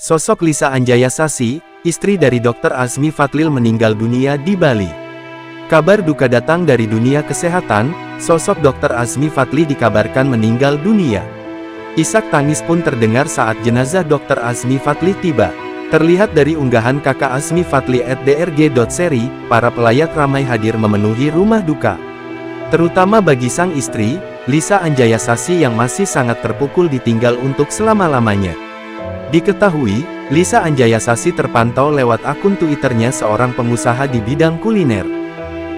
Sosok Lisa Anjaya Sasi, istri dari Dr. Azmi Fadlil meninggal dunia di Bali. Kabar duka datang dari dunia kesehatan, sosok Dr. Azmi Fadli dikabarkan meninggal dunia. Isak tangis pun terdengar saat jenazah Dr. Azmi Fadli tiba. Terlihat dari unggahan kakak Azmi Fadli @drg.seri, para pelayat ramai hadir memenuhi rumah duka. Terutama bagi sang istri, Lisa Anjaya Sasi yang masih sangat terpukul ditinggal untuk selama-lamanya. Diketahui, Lisa Anjaya Sasi terpantau lewat akun Twitternya seorang pengusaha di bidang kuliner.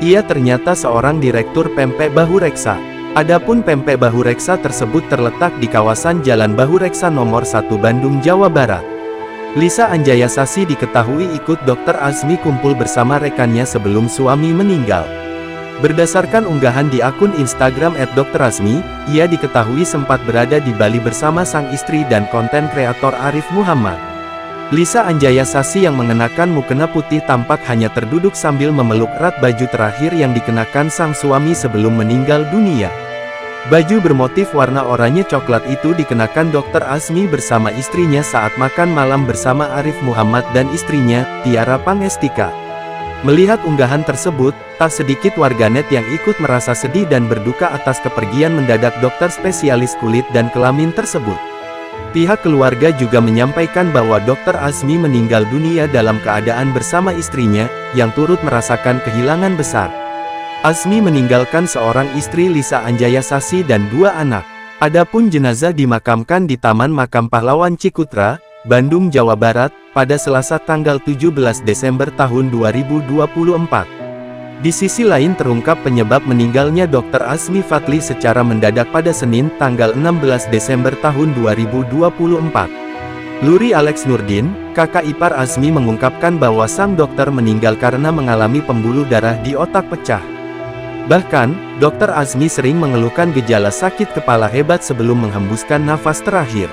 Ia ternyata seorang direktur Pempek Bahureksa. Adapun Pempek Bahureksa tersebut terletak di kawasan Jalan Bahureksa nomor 1 Bandung, Jawa Barat. Lisa Anjaya Sasi diketahui ikut Dr. Azmi kumpul bersama rekannya sebelum suami meninggal. Berdasarkan unggahan di akun Instagram @drazmi, ia diketahui sempat berada di Bali bersama sang istri dan konten kreator Arif Muhammad. Lisa Anjaya Sasi yang mengenakan mukena putih tampak hanya terduduk sambil memeluk erat baju terakhir yang dikenakan sang suami sebelum meninggal dunia. Baju bermotif warna oranye coklat itu dikenakan Dr. Azmi bersama istrinya saat makan malam bersama Arif Muhammad dan istrinya, Tiara Pangestika. Melihat unggahan tersebut, tak sedikit warganet yang ikut merasa sedih dan berduka atas kepergian mendadak dokter spesialis kulit dan kelamin tersebut. Pihak keluarga juga menyampaikan bahwa Dr. Azmi meninggal dunia dalam keadaan bersama istrinya, yang turut merasakan kehilangan besar. Azmi meninggalkan seorang istri Lisa Anjaya Sasi dan 2 anak. Adapun jenazah dimakamkan di Taman Makam Pahlawan Cikutra, Bandung, Jawa Barat, pada Selasa tanggal 17 Desember tahun 2024. Di sisi lain terungkap penyebab meninggalnya Dr. Azmi Fadli secara mendadak pada Senin tanggal 16 Desember tahun 2024. Luri Alex Nurdin, kakak ipar Azmi mengungkapkan bahwa sang dokter meninggal karena mengalami pembuluh darah di otak pecah. Bahkan, Dr. Azmi sering mengeluhkan gejala sakit kepala hebat sebelum menghembuskan nafas terakhir.